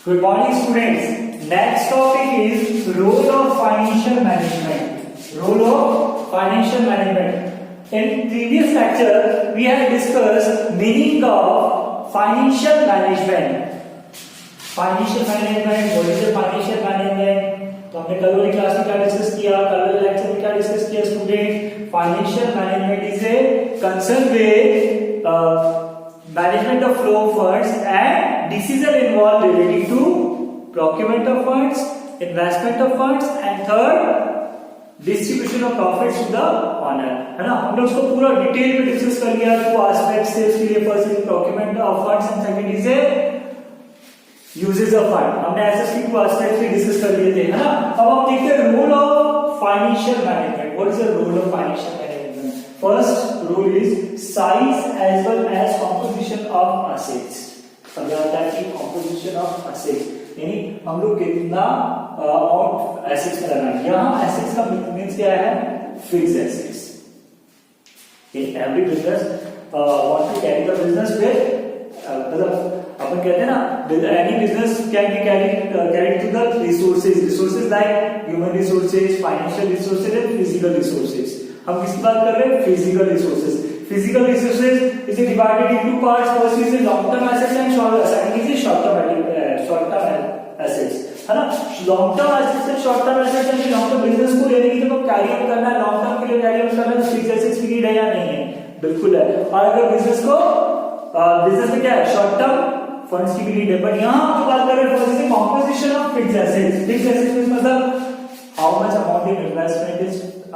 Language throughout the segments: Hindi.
Good morning, students. Next topic is role of financial management. Role of financial management. In previous lecture, we have discussed meaning of financial management. Financial management. What is the financial management? तो हमने कल वाली क्लास में क्या डिस्कस किया, कल वाले लेक्चर में क्या डिस्कस किया student? Financial management is a concern with management of flow of funds and decision involved relating to procurement of funds, investment of funds and third distribution of profits to the owner, है ना? हमने उसको पूरा डिटेल में डिस्कस कर लिया। टू एस्पेक्ट्स है उसके लिए, first is procurement of funds and second is a uses of fund। हमने ऐसे टू एस्पेक्ट्स भी डिस्कस कर लिए थे, है ना? अब हम देखते हैं role of financial management. What is the role of financial management? First rule is size as well as composition of assets। समझ आता है कि composition of assets यानी हम लोग कितना अमाउंट एसेट्स में लगाएंगे। यहाँ एसेट्स का मीन्स क्या है? Fixed assets. In every business want to carry the business with मतलब अपन कहते हैं ना any business can be carried to the resources like human resources, financial resources and physical resources। हम किसकी बात कर रहे हैं? Physical resources. Physical resources is divided into parts. First is long term assets and second is short term assets, है ना? Long term assets and short term assets यानी लॉन्ग टर्म बिजनेस को लेने की जब कैरी आउट करना है, लॉन्ग टर्म के लिए कैरी आउट करना है, तो फिक्स्ड एसेट्स की नीड है या नहीं है? बिल्कुल है। और अगर बिजनेस में क्या है? शॉर्ट टर्म फंड्स की भी नीड है। बट यहाँ हम जो बात कर रहे हैं first is composition of fixed assets. Fixed assets मतलब how much amount in investment is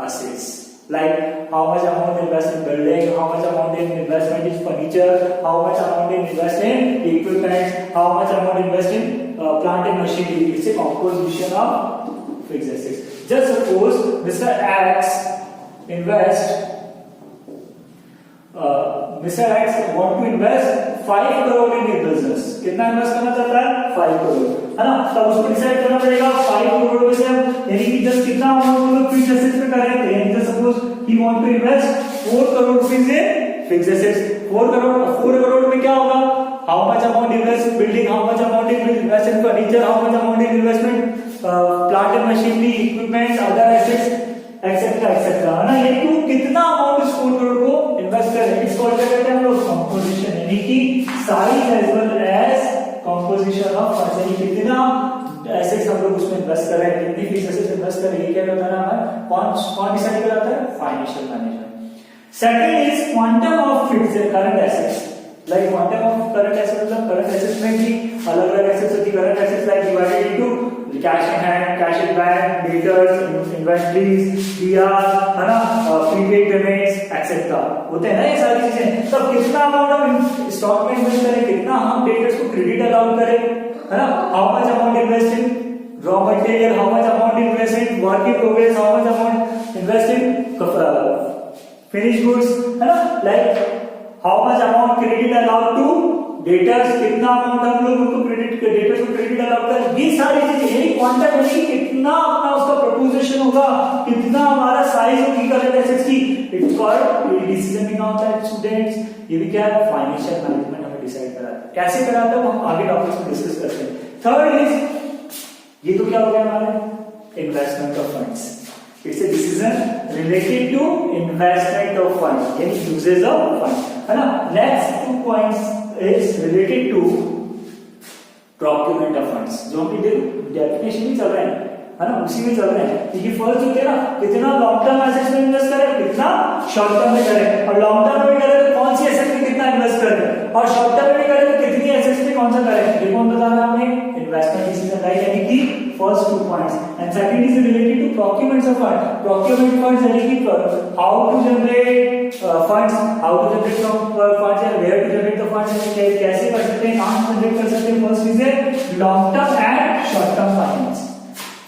assets, like how much amount invest in building, how much amount in investment in furniture, how much amount in invest in equipment, how much amount invest in plant and machinery। It's a composition of fixed assets। Just suppose Mr. X want to invest 5 crore in his business। कितना इन्वेस्ट करना चाहता है? 5 करोड़, है ना? तब उसको डिसाइड करना पड़ेगा 5 करोड़ में से यानी कि जस्ट कितना अमाउंट फिक्स्ड एसेट्स में कर रहे हैं। Just suppose he want to invest 4 crore rupees in fixed assets. 4 crore में क्या होगा? How much amount invest in building, how much amount invest in furniture, how much amount in investment plant and machinery, equipment, other assets etcetera etcetera, है ना? ये तो कितना अमाउंट इस 4 करोड़ को इन्वेस्ट कर रहे हैं। इसको क्या कहते हैं हम लोग? कंपोजिशन, यानी कि size as well as composition of funds, यानी कितना एसेट्स हम लोग उसमें इन्वेस्ट कर रहे हैं, कितनी फीस एसेट्स इन्वेस्ट कर रहे हैं, ये क्या बताना है? कौन डिसाइड कराता है? Financial management. Second is quantum of fixed current assets. Like quantum of current assets मतलब करंट एसेट्स में भी अलग-अलग एसेट्स होती है। Current assets like divided into cash in hand, cash in bank, debtors, inventories, PR, है ना? प्रीपेड पेमेंट्स एक्सेट्रा होते हैं ना ये सारी चीजें। तब कितना अमाउंट हम स्टॉक में इन्वेस्ट करें, कितना हम डेटर्स को क्रेडिट अलाउ करें, है ना? How much amount invest in raw material, how much amount invest in work in progress, how much amount invest in finish goods, है ना? Like how much amount credit allowed to debtors, कितना अमाउंट हम लोग उनको डेटर्स को क्रेडिट अलाउ करें। ये सारी चीजें यही क्वांटम यानी कितना अपना उसका प्रोपोजिशन होगा, कितना हमारा साइज होगी करंट एसेट्स की। इट्स कॉल्ड डिसीजन मेकिंग होता है स्टूडेंट्स। ये भी क्या है? फाइनेंशियल मैनेजमेंट हमें डिसाइड कराता है। कैसे कराता है हम आगे टॉपिक्स में डिस्कस करते हैं। थर्ड इज ये तो क्या हो गया हमारे? Investment of funds. It's a decision related to investment of fund यानी यूजेस ऑफ फंड, है ना? Next 2 points is related to procurement of funds, जो हम डेफिनेशन में चल रहे हैं, है ना? उसी में चल रहे हैं। क्योंकि फर्स्ट जो है ना, कितना लॉन्ग टर्म एसेट्स में इन्वेस्ट करें, कितना शॉर्ट टर्म में करें। और लॉन्ग टर्म में करें तो कौन सी एसेट में कितना इन्वेस्ट करें, और शॉर्ट टर्म में करें तो कितनी एसेट्स में कौन सा करें। ये कौन बताना हमने? Investment decision, right? यानी कि first 2 points. And second is related to procurement of fund. Procurement funds यानी कि how to generate funds, how to generate funds and where to generate the funds, कैसे कर सकते हैं, कहां से जनरेट कर सकते हैं। First is a long term and short term finance.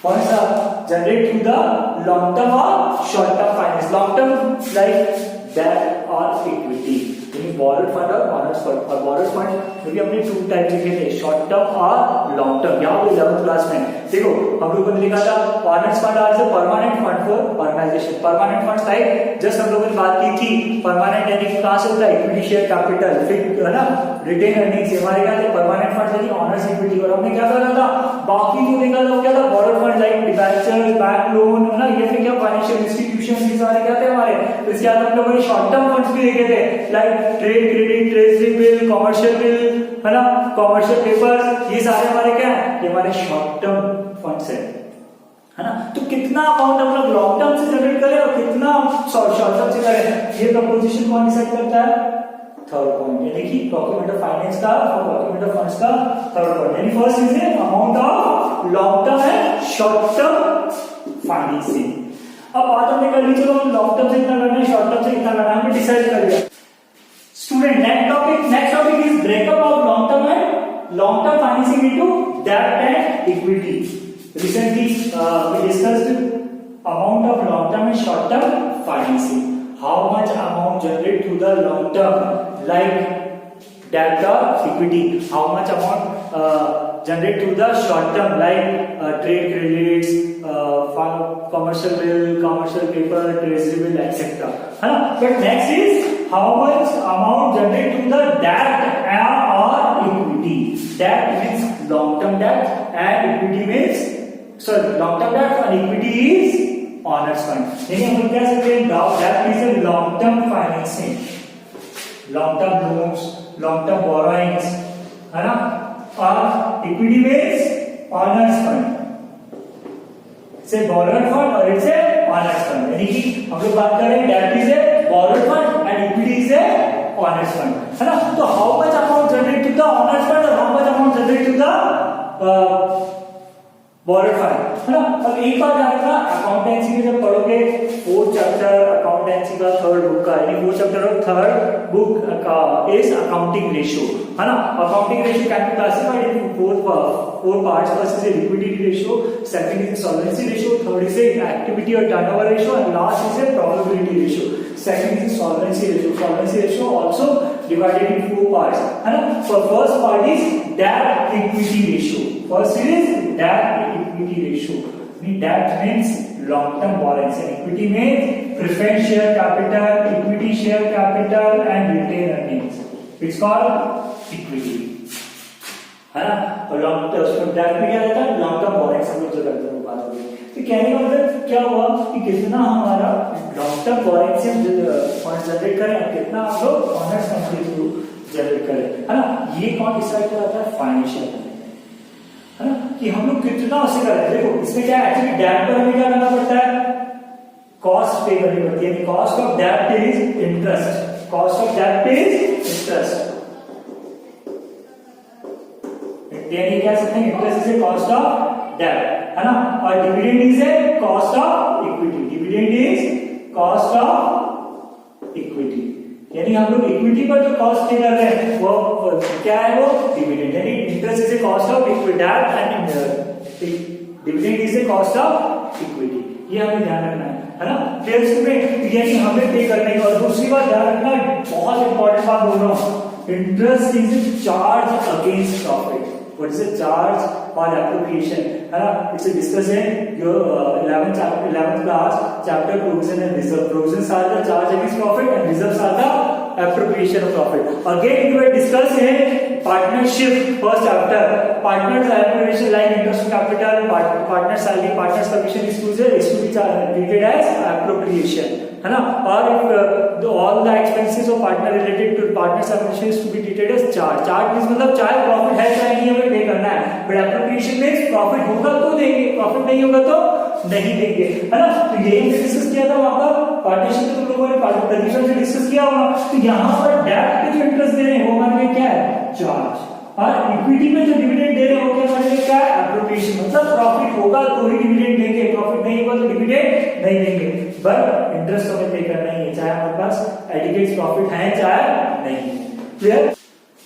Funds are generated through the long term or short term finance. Long term like debt or equity. यानी borrowed fund और borrowed fund में भी हमने 2 टाइप लिखे थे, short term और लॉन्ग टर्म, यहाँ पे 11th क्लास में देखो हम लोगों ने लिखा था owners fund are the permanent fund for organization. Permanent fund like just हम लोगों ने बात की थी परमानेंट यानी कि कहां से होता है इक्विटी शेयर कैपिटल, फिर है ना रिटेन अर्निंग्स, हमारे क्या थे परमानेंट फंड यानी ऑनर्स इक्विटी। और हमने क्या करा था बाकी जो देखा था क्या था borrowed fund like debentures, bank loan है ना, ये फिर क्या फाइनेंशियल इंस्टीट्यूशंस, ये सारे क्या थे हमारे। इसके बाद हम लोगों ने शॉर्ट टर्म फंड्स भी देखे थे like trade credit, treasury bill, commercial bill है ना, कमर्शियल पेपर, ये सारे हमारे क्या है ये हमारे शॉर्ट टर्म फंड्स है ना। तो कितना अमाउंट हम लोग लॉन्ग टर्म से जनरेट करें और कितना शॉर्ट टर्म से करें, ये प्रपोजिशन कौन डिसाइड करता है, थर्ड पॉइंट, यानी कि डॉक्यूमेंट ऑफ फाइनेंस का और डॉक्यूमेंट ऑफ फंड्स का थर्ड पॉइंट। यानी first is amount of long term and short term financing. अब बात हमने कर ली, चलो लॉन्ग टर्म से इतना करना है, शॉर्ट टर्म से इतना करना है, हमने डिसाइड कर लिया। Student next topic is breakup of long term and long term financing into debt and equity. Recently, we discussed amount of long term and short term financing. How much amount generate through the long term, like debt or equity? How much amount generate through the short term, like trade credits, commercial bill, commercial paper, treasury bill, etc. है ना? But next is how much amount generate through the debt or equity? Debt means long term debt and equity means long term debt and equity is honors fund। यानी हम लोग कह सकते हैं that is a long term financing, long term loans, long term borrowings है ना, और equity means honors fund, it's a borrowed fund और it's a honors fund। यानी कि हम लोग बात कर रहे हैं that is a borrowed fund and equity is a honors fund है ना। तो how much amount generate to the honors fund और how much amount generate to the borrowed fund है ना। अब एक बार ध्यान रखना अकाउंटेंसी में जब पढ़ोगे फोर्थ चैप्टर अकाउंटेंसी का थर्ड बुक का, यानी फोर्थ चैप्टर और थर्ड बुक का इज अकाउंटिंग रेशियो है ना। Accounting ratio can be classified in four parts. First is liquidity ratio, second is solvency ratio, third is activity और turnover ratio and last is probability ratio. Second is solvency ratio. Solvency ratio also divided in four parts है ना। So first part is debt equity ratio. First is debt equity ratio. Debt means long term borrowings and equity means preferred share capital, equity share capital and retained earnings. It's called equity है ना। और लॉन्ग टर्म उसमें डेट में क्या रहता है लॉन्ग टर्म borrowings हम लोग जो करते हैं वो बात होगी। तो कहने का मतलब क्या हुआ कि कितना हमारा लॉन्ग टर्म borrowing से फंड जनरेट करें और कितना हम लोग ऑनर्स फंड के थ्रू जनरेट करें है ना। ये कौन डिसाइड कराता है, फाइनेंशियल है ना, कि हम लोग कितना उसे करें। देखो इसमें क्या है एक्चुअली डेट पर हमें क्या करना पड़ता है, कॉस्ट पे करनी पड़ती है। Cost of debt is interest, cost of debt is interest, यानी कह सकते हैं interest is a cost of debt है ना। और dividend is a cost of equity, dividend is cost of equity. यानी हम लोग इक्विटी पर जो कॉस्ट पे कर रहे हैं वो क्या है, वो डिविडेंड। यानी interest is a cost of equity and dividend is a cost of equity, ये हमें ध्यान रखना है ना। फिर स्टूडेंट यानी हमें पे करने की। और दूसरी बात ध्यान रखना, बहुत इंपॉर्टेंट बात बोल रहा हूं, interest is a charge against profit. What is a charge और एप्रोप्रिएशन है ना। It's discuss in your 11th class chapter provision and reserve. Provisions are the charge against profit and reserves are the appropriation of profit. Again we will discuss in partnership first chapter, partners liability like interest capital, partner salary, partners commission is to be treated as appropriation है ना। और all the expenses of partner related to partners commission is to be treated as charge. Charge means मतलब चाहे प्रॉफिट है चाहे नहीं हमें पे करना है, बट एप्रोप्रिएशन मींस प्रॉफिट होगा तो देंगे, प्रॉफिट नहीं होगा तो नहीं देंगे है ना। तो यही डिस्कस किया था वहां पर पार्टीशन में, तुम लोगों ने कंडीशन से डिस्कस किया होगा। तो यहाँ पर डेट पे जो इंटरेस्ट दे रहे हैं वो हमारे लिए क्या है, चार्ज। और इक्विटी में जो डिविडेंड दे रहे हैं वो हमारे लिए क्या है, एप्रोप्रिएशन। मतलब प्रॉफिट होगा तो ही डिविडेंड देंगे, प्रॉफिट नहीं होगा तो डिविडेंड नहीं देंगे, बट इंटरेस्ट हमें पे करना ही है, चाहे हमारे पास एडिकेट प्रॉफिट है चाहे नहीं। Clear.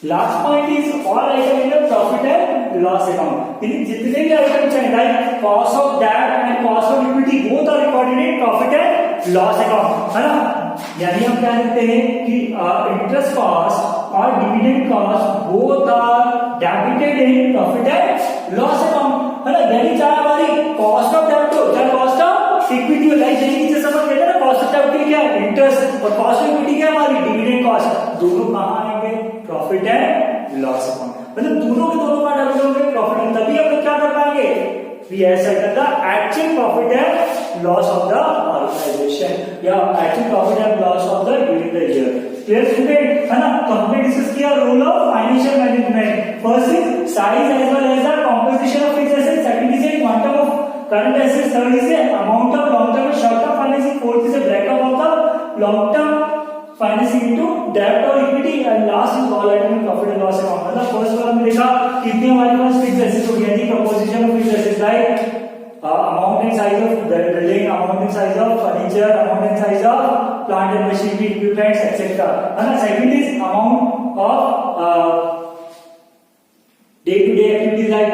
Last point is all item in the profit and loss account. यानी जितने भी आइटम चाहिए like cost of debt and cost of equity both are recorded in profit and loss account है ना। यानी हम कह सकते हैं कि इंटरेस्ट कॉस्ट और dividend cost both are debited in profit and loss account, है ना, यानी चाहे हमारी कॉस्ट ऑफ डेब्ट हो चाहे कॉस्ट ऑफ इक्विटी हो, लाइक यानी जैसे हम कहते हैं ना कॉस्ट ऑफ डेब्ट क्या है इंटरेस्ट और कॉस्ट ऑफ इक्विटी क्या है हमारी डिविडेंड कॉस्ट, दोनों कहां आएंगे प्रॉफिट एंड लॉस अकाउंट, मतलब दोनों के दोनों का डेबिट होंगे प्रॉफिट एंड, तभी हम लोग क्या कर पाएंगे we ascertain the actual profit and loss of the organization या actual profit and loss of the during the year. Clear student है ना, तो हमने डिस्कस किया role of financial management, first is size as well as the composition of fixed assets, second is quantum of current assets, third is amount of long term and short term financing, fourth is breakup of the long term financing into डेब्ट और equity and last is all item in profit and loss account. मतलब फर्स्ट बार हमने देखा कितने हमारे पास फिक्स्ड एसेट्स हो गया थी, composition of fixed assets like amount and size of building, amount and size of furniture, amount and size of plant and machinery equipments etcetera, है ना। Second is amount of day-to-day activities like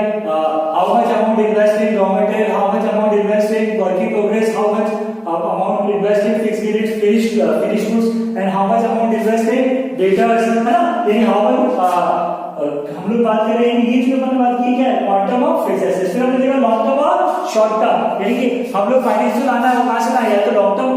how much amount invested in raw material, how much amount invested in work in progress, how much amount invested in fixed units, finished goods, and how much amount invested in debtors, है ना। यानी how much हम लोग बात कर रहे हैं ये जो हमने बात की क्या है क्वांटम ऑफ फिक्स्ड एसेट्स, फिर हमने देखा लॉन्ग टर्म और शॉर्ट टर्म, यानी कि हम लोग फाइनेंस जो लाना है वो कहां से लाए, या तो लॉन्ग टर्म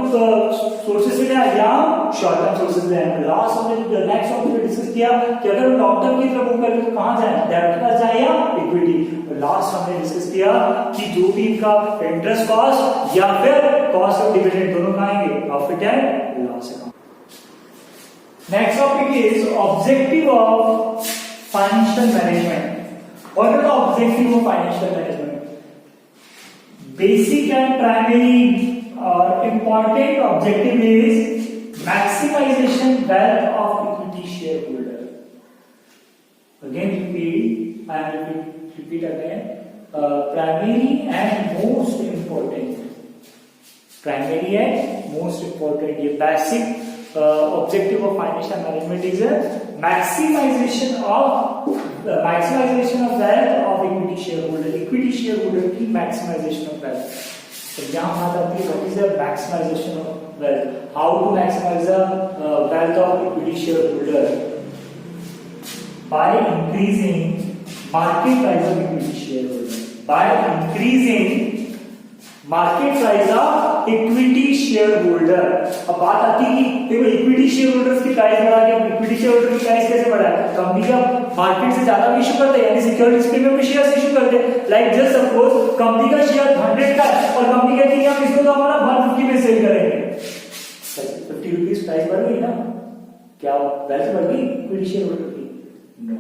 सोर्सेज से लाए या शॉर्ट टर्म सोर्सेज से लाए। लास्ट हमने नेक्स्ट टॉपिक में डिस्कस किया कि अगर लॉन्ग टर्म की तरफ मूव करें तो कहां जाए, डेब्ट पर जाए या इक्विटी। लास्ट हमने डिस्कस किया कि जो भी इनका इंटरेस्ट कॉस्ट या फिर कॉस्ट ऑफ डिविडेंड दोनों कहां आएंगे profit and loss account. Next topic is objective of financial management. What are the objective of financial management? Basic and primary important objective is maximization wealth of equity shareholder. Again repeat and repeat again. Primary and most important. Primary and most important. ये basic objective of financial management is a maximization of wealth of equity shareholder. Equity shareholder की maximization of wealth. तो यहाँ बात आती है what is the maximization of wealth? How to maximize the wealth of equity shareholder? By increasing market price of equity shareholder. By increasing market price of equity share holder. अब बात आती है कि देखो इक्विटी शेयर होल्डर्स की प्राइस बढ़ा के, इक्विटी शेयर होल्डर की प्राइस कैसे बढ़ा है, कंपनी का मार्केट से ज्यादा इशू करते हैं, यानी सिक्योरिटीज प्रीमियम में शेयर इशू करते हैं। लाइक जस्ट सपोज कंपनी का शेयर 100 का और कंपनी कहती है हम इसको तो हमारा 150 में सेल करेंगे, 50 रुपीज प्राइस बढ़ गई ना, क्या वैल्यू बढ़ गई इक्विटी शेयर होल्डर की? नो,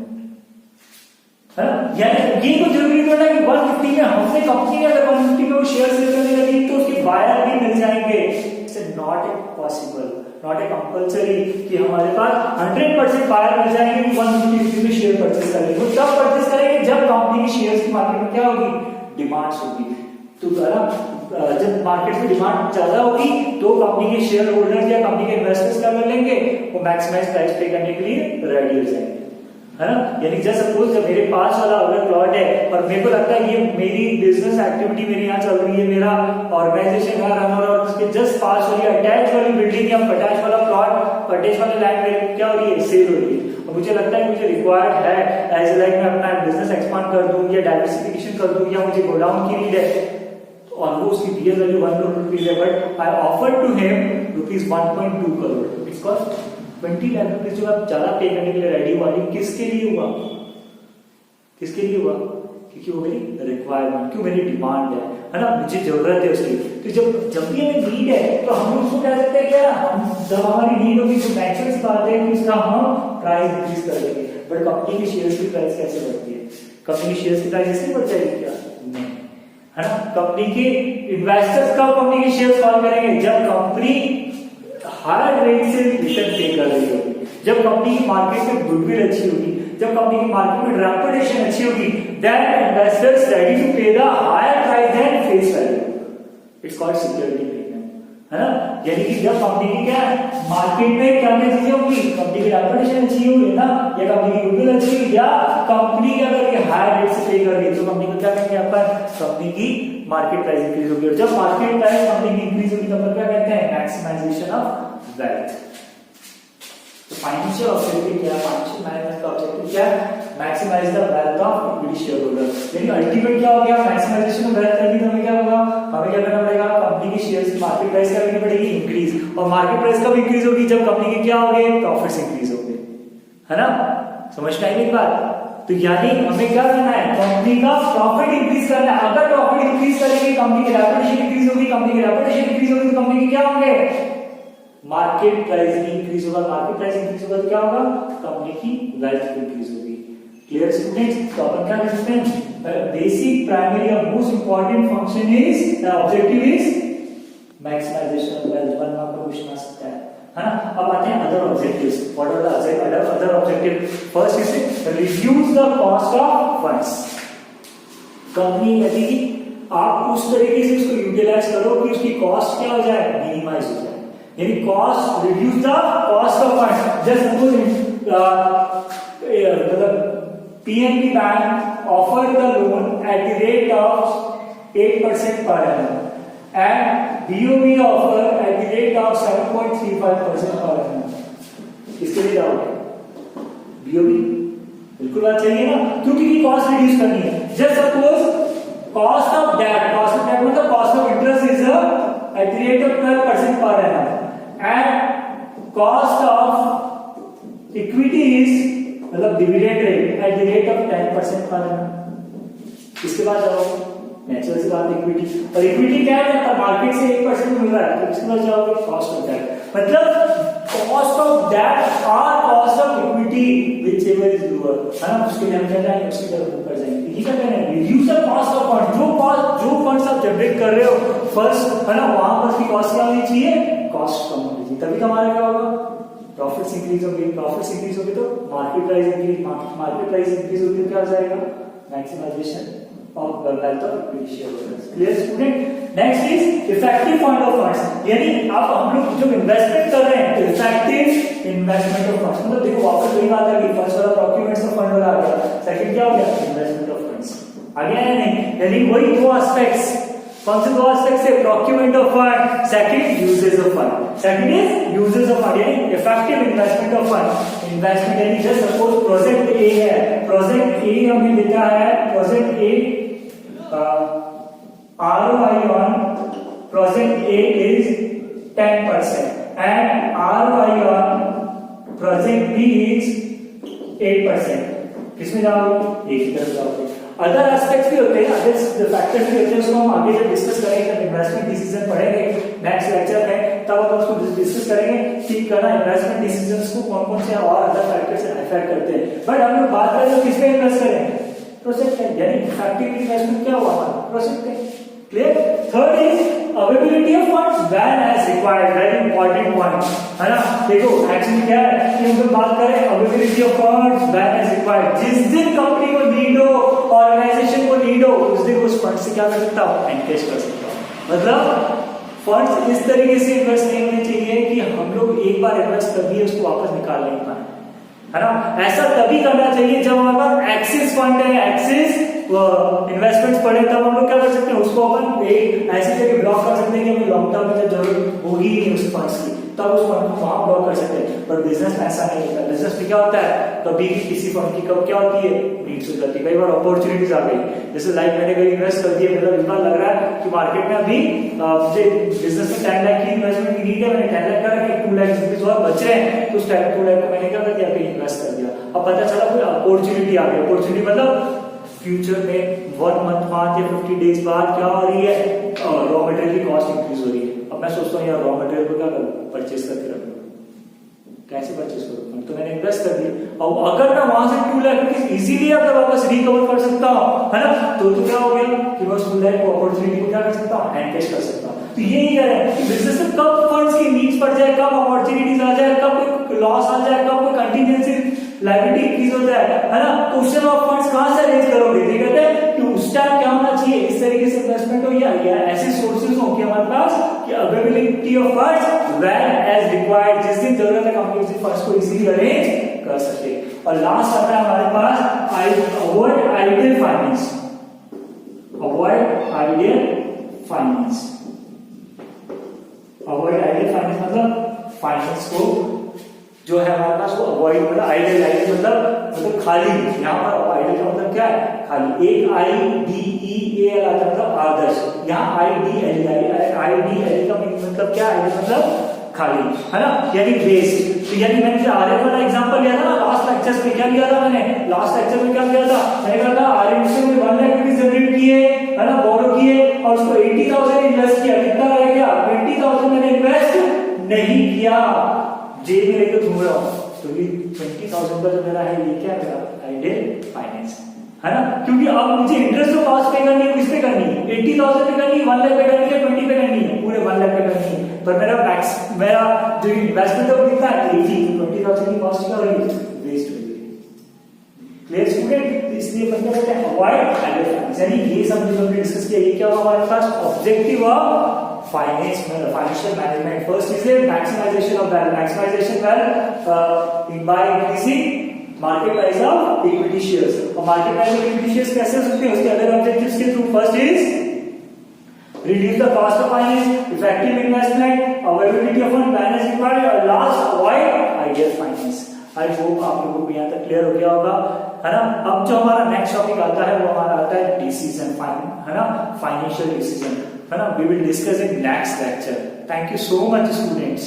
है ना। यानी ये तो जरूरी थोड़ा है कि 150 में हमसे कंपनी अगर 150 में वो शेयर सेल करने लगी तो उसके बायर भी मिल जाएंगे। It's not a possible, not a compulsory कि हमारे पास 100% बायर मिल जाएंगे कि 150 में शेयर परचेस करेंगे। वो तब परचेस करेंगे जब कंपनी की शेयर्स की मार्केट में क्या होगी, डिमांड्स होगी। तो जब मार्केट में डिमांड ज्यादा होगी तो कंपनी के शेयर होल्डर्स या कंपनी के इन्वेस्टर्स क्या कर लेंगे, वो मैक्सिमाइज प्राइस पे करने के लिए रेडी हो जाएंगे, है ना। यानी जस्ट सपोज जब मेरे पास वाला अगर प्लॉट है और मेरे को लगता है ये मेरी बिजनेस एक्टिविटी मेरी यहाँ चल रही है, मेरा ऑर्गेनाइजेशन यहाँ रन हो रहा है और उसके जस्ट पास वाली अटैच वाली बिल्डिंग या अटैच वाला प्लॉट, अटैच वाली लैंड में क्या हो रही है, सेल हो रही है, और मुझे लगता है मुझे रिक्वायर्ड है एज लाइक मैं अपना बिजनेस एक्सपांड कर दूं या डाइवर्सिफिकेशन कर दूं या मुझे गोडाउन की नीड है, तो ऑलमोस्ट की रियल वैल्यू 1 करोड़ रुपीज है, but I offer to him rupees 1.2 crore. It's cost 20 lakh रुपए जो आप ज्यादा पे करने के लिए रेडी हुआ, किसके लिए हुआ, किसके लिए हुआ, क्योंकि वो मेरी रिक्वायरमेंट, क्यों मेरी डिमांड है ना, मुझे जरूरत है उसकी। तो जब भी हमें नीड है तो हम उसको कह सकते हैं क्या, हम जब हमारी नीड होगी तो नेचुरल सी बात है कि उसका हम प्राइस इंक्रीज कर देंगे। बट कंपनी के शेयर्स की प्राइस कैसे बढ़ती है, कंपनी के शेयर्स की प्राइस इसलिए बढ़ जाएगी क्या, नहीं, है ना। कंपनी के इन्वेस्टर्स कब कंपनी के शेयर्स कॉल करेंगे, जब कंपनी हायर रेट से रिटर्न पे कर रही होगी, जब कंपनी की मार्केट में गुडविल अच्छी होगी, जब कंपनी की मार्केट में रेपुटेशन अच्छी होगी, then investors ready to pay the higher price than face value. It's called security premium, है ना। यानी कि जब कंपनी की क्या मार्केट में क्या क्या चीजें होंगी, कंपनी की रेपुटेशन अच्छी होगी ना, या कंपनी की गुडविल अच्छी होगी, या कंपनी अगर ये हायर रेट से पे कर रही है तो कंपनी को क्या कहेंगे अपन, कंपनी की मार्केट प्राइस इंक्रीज होगी। और जब मार्केट प्राइस कंपनी की इंक्रीज होगी तो अपन क्या कहते हैं, मैक्सिमाइजेशन ऑफ वेल्थ। तो फाइनेंशियल ऑब्जेक्टिव क्या है, फाइनेंशियल मैनेजमेंट का ऑब्जेक्टिव क्या है, maximise the wealth of equity share holder. यानी अल्टीमेट क्या हो गया, मैक्सिमाइजेशन ऑफ वेल्थ करनी तो हमें क्या होगा, हमें क्या करना पड़ेगा, कंपनी की शेयर्स की मार्केट प्राइस क्या करनी पड़ेगी, इंक्रीज। और मार्केट प्राइस कब इंक्रीज होगी, जब कंपनी के क्या होंगे, प्रॉफिट्स इंक्रीज होंगे, है ना। समझ में आई बात। तो यानी हमें क्या करना है, कंपनी का प्रॉफिट इंक्रीज करना है। अगर प्रॉफिट इंक्रीज करेंगे, कंपनी की रेपुटेशन इंक्रीज होगी, कंपनी की रेपुटेशन इंक्रीज होगी तो कंपनी के क्या होंगे, मार्केट प्राइस इंक्रीज होगा, मार्केट प्राइस इंक्रीज होगा तो क्या होगा, कंपनी की वेल्थ इंक्रीज होगी। Clear students. तो अपन क्या कर सकते हैं, बेसिक प्राइमरी और most important function is objective is maximisation of wealth. One mark का क्वेश्चन आ सकता है ना। अब आते हैं other objectives. What are the other objective? First is reduce the cost of funds. Company यदि आप उस तरीके से उसको यूटिलाइज करो कि उसकी कॉस्ट क्या हो जाए, मिनिमाइज हो जाए, यानी cost, reduce the cost of funds. Just suppose मतलब PNB bank offer the loan at the rate of 8% per annum and BOB offer at the rate of 7.35% per annum। किसके लिए जाओगे, BOB? बिल्कुल बात चाहिए ना, क्योंकि कॉस्ट रिड्यूस करनी है। Just suppose cost of debt मतलब cost of interest is at the rate of 12% per annum and cost of equity is मतलब dividend rate at the rate of 10% पर annum। इसके बाद जाओ, नेचुरल सी बात, इक्विटी। और इक्विटी क्या है, मार्केट से 1% मिल रहा है, तो इसके बाद जाओगे कॉस्ट ऑफ दैट, मतलब कॉस्ट ऑफ दैट और cost of equity which ever is lower, है ना, उसके लिए हम क्या करेंगे, उसकी तरफ मूव कर जाएंगे। ठीक है, कहना reduce the cost of fund. जो फंड्स आप जनरेट कर रहे हो फर्स्ट, है ना, वहां पर उसकी कॉस्ट क्या होनी चाहिए, कॉस्ट कम होनी चाहिए, तभी हमारा क्या होगा, प्रॉफिट्स इंक्रीज होंगे। प्रॉफिट्स इंक्रीज होंगे तो market price increase, market price increase होगी तो क्या हो जाएगा, maximisation of wealth of equity share holders. Clear student. Next is effective fund of funds. यानी अब हम लोग जो इन्वेस्टमेंट कर रहे हैं, इफेक्टिव इन्वेस्टमेंट ऑफ फंड्स, मतलब देखो वापस वही बात आ गई, फर्स्ट वाला प्रोक्यूरमेंट ऑफ फंड वाला आ गया, सेकंड क्या हो गया, इन्वेस्टमेंट ऑफ फंड्स आ गया है नहीं। यानी वही दो एस्पेक्ट्स, कौन से दो एस्पेक्ट्स है, procurement of fund, second usages of fund. Second is usages of fund, यानी effective investment of fund. Investment यानी जस्ट सपोज प्रोजेक्ट ए है, प्रोजेक्ट ए हमें देता है, project A ROI on project A is 10% and ROI on project B is 8%। किसमें जाओगे, एक ही तरफ जाओगे। अदर एस्पेक्ट्स भी होते हैं, अदर फैक्टर्स भी होते हैं, उसको हम आगे जब डिस्कस करेंगे, जब इन्वेस्टमेंट डिसीजन पढ़ेंगे नेक्स्ट लेक्चर में, तब हम उसको डिस्कस करेंगे कि करना इन्वेस्टमेंट डिसीजंस को कौन कौन से और अदर फैक्टर्स अफेक्ट करते हैं। बट हम लोग बात करें तो किस पे इन्वेस्ट करें, प्रोजेक्ट है, यानी इफेक्टिव इन्वेस्टमेंट क्या हुआ हमारा, प्रोजेक्ट है। Clear. Third is availability of funds when as required, very important point, है ना। देखो एक्चुअली क्या है कि हम लोग बात करें availability of funds when as required, जिस दिन कंपनी को नीड हो, ऑर्गेनाइजेशन को नीड हो, उस दिन उस फंड से क्या कर सकता हूं, एनकेश कर सकता हूं। मतलब फंड्स इस तरीके से इन्वेस्ट नहीं होने चाहिए कि हम लोग एक बार इन्वेस्ट कर दिए उसको वापस निकाल नहीं पाए, है ना। ऐसा तभी करना चाहिए जब हमारे पास एक्सिस फंड है, एक्सिस इन्वेस्टमेंट्स पड़े, तब हम लोग क्या कर सकते हैं, उसको अपन एक ऐसी जगह ब्लॉक कर सकते हैं कि हमें लॉन्ग टर्म में जब जरूरत होगी उस फंड्स की, तब उस फंड को वहां ब्लॉक कर सकते हैं। पर बिजनेस में ऐसा नहीं होता। बिजनेस में क्या होता है, कभी भी किसी फंड की कब क्या होती है, नीड्स हो जाती है, कई बार अपॉर्चुनिटीज आ गई, जैसे लाइक मैंने कहीं इन्वेस्ट कर दिया, मेरा इतना लग रहा है कि मार्केट में अभी मुझे बिजनेस में 10 लाख की इन्वेस्टमेंट की नीड है, मैंने 10 लाख करा, 2 लाख रुपीज और बच रहे हैं, तो उस 2 लाख को मैंने क्या कर दिया, कहीं इन्वेस्ट कर दिया। अब पता चला कोई अपॉर्चुनिटी आ गई, अपॉर्चुनिटी मतलब फ्यूचर में 1 मंथ बाद या 50 डेज बाद क्या हो रही है, रॉ मटेरियल की कॉस्ट इंक्रीज हो रही है। अब मैं सोचता हूँ यार रॉ मटेरियल को क्या करूँ, परचेस करके रख लूँ, कैसे परचेस करूँ, तो मैंने इन्वेस्ट कर दिया। अब अगर मैं वहां से 2 लाख रुपीज इजीली अगर वापस रिकवर कर सकता हूँ, है ना, तो क्या हो गया कि बस 2 लाख को अपॉर्चुनिटी को क्या कर सकता हूँ, एनकेश कर सकता हूँ। तो यही है कि बिजनेस में कब फंड्स की नीड्स पड़ जाए, कब अपॉर्चुनिटीज आ जाए, कब कोई लॉस आ जाए, कब कोई कंटीजेंसी लायबिलिटी इंक्रीज हो जाए, है ना, क्वेश्चन ऑफ फंड्स कहां से अरेंज करोगे, ये कहते हैं कि उस टाइम क्या होना चाहिए, इस तरीके से इन्वेस्टमेंट हो या ऐसे सोर्सेज हो कि हमारे पास कि availability of funds when as required, जिस दिन जरूरत है कंपनी उस फंड्स को इजीली अरेंज कर सके। और लास्ट आता है हमारे पास avoid ideal finance, avoid ideal finance. Avoid ideal finance मतलब फाइनेंस को जो है हमारे पास वो अवॉइड मतलब आइडल, आइडल मतलब खाली, यहाँ पर आइडल का मतलब क्या है, खाली। एक IDEAL आता है मतलब आदर्श, यहाँ IDLE का मतलब क्या है, मतलब खाली, है ना, यानी वेस्ट। तो यानी मैंने जो आर्यन वाला एग्जांपल लिया था ना लास्ट लेक्चर में, क्या लिया था मैंने लास्ट लेक्चर में, क्या लिया था मैंने, कहा था आर्यन से 1 लाख रुपीस जनरेट किए, है ना, बोरो किए और उसको 80,000 इन्वेस्ट किया, कितना रह गया 20,000 मैंने इन्वेस्ट नहीं किया, जेब में लेकर घूम रहा हूं, तो ये 20,000 का जो मेरा है ये क्या मेरा आइडियल फाइनेंस, है ना, क्योंकि अब मुझे इंटरेस्ट तो पास पे करनी है, किस पे करनी है, 80,000 पे करनी है, 1 लाख पे करनी है, 20 पे करनी है, पूरे 1 लाख पे करनी है, पर मेरा जो इन्वेस्टमेंट है वो कितना है 80, 20,000 की कॉस्ट क्या होगी, वेस्ट होगी। क्लियर स्टूडेंट, इसलिए मतलब कहते हैं अवॉइड आइडल फाइनेंस, यानी ये सब जो हमने डिस्कस किया, ये क्या हुआ हमारे पास ऑब्जेक्टिव ऑफ फाइनेंस में financial management. First is the maximization of value, maximization value by increasing market price of equity shares, और market price of equity shares कैसे हो सकते हैं, उसके अदर ऑब्जेक्टिव्स के थ्रू। First is reduce the cost of finance, effective investment, availability of fund, balance required, और last avoid ideal finance। I hope आप लोगों को यहाँ तक क्लियर हो गया होगा, है ना। अब जो हमारा नेक्स्ट टॉपिक आता है वो हमारा आता है डिसीजन, है ना, फाइनेंशियल डिसीजन, है ना, we will discuss in next lecture. Thank you so much students.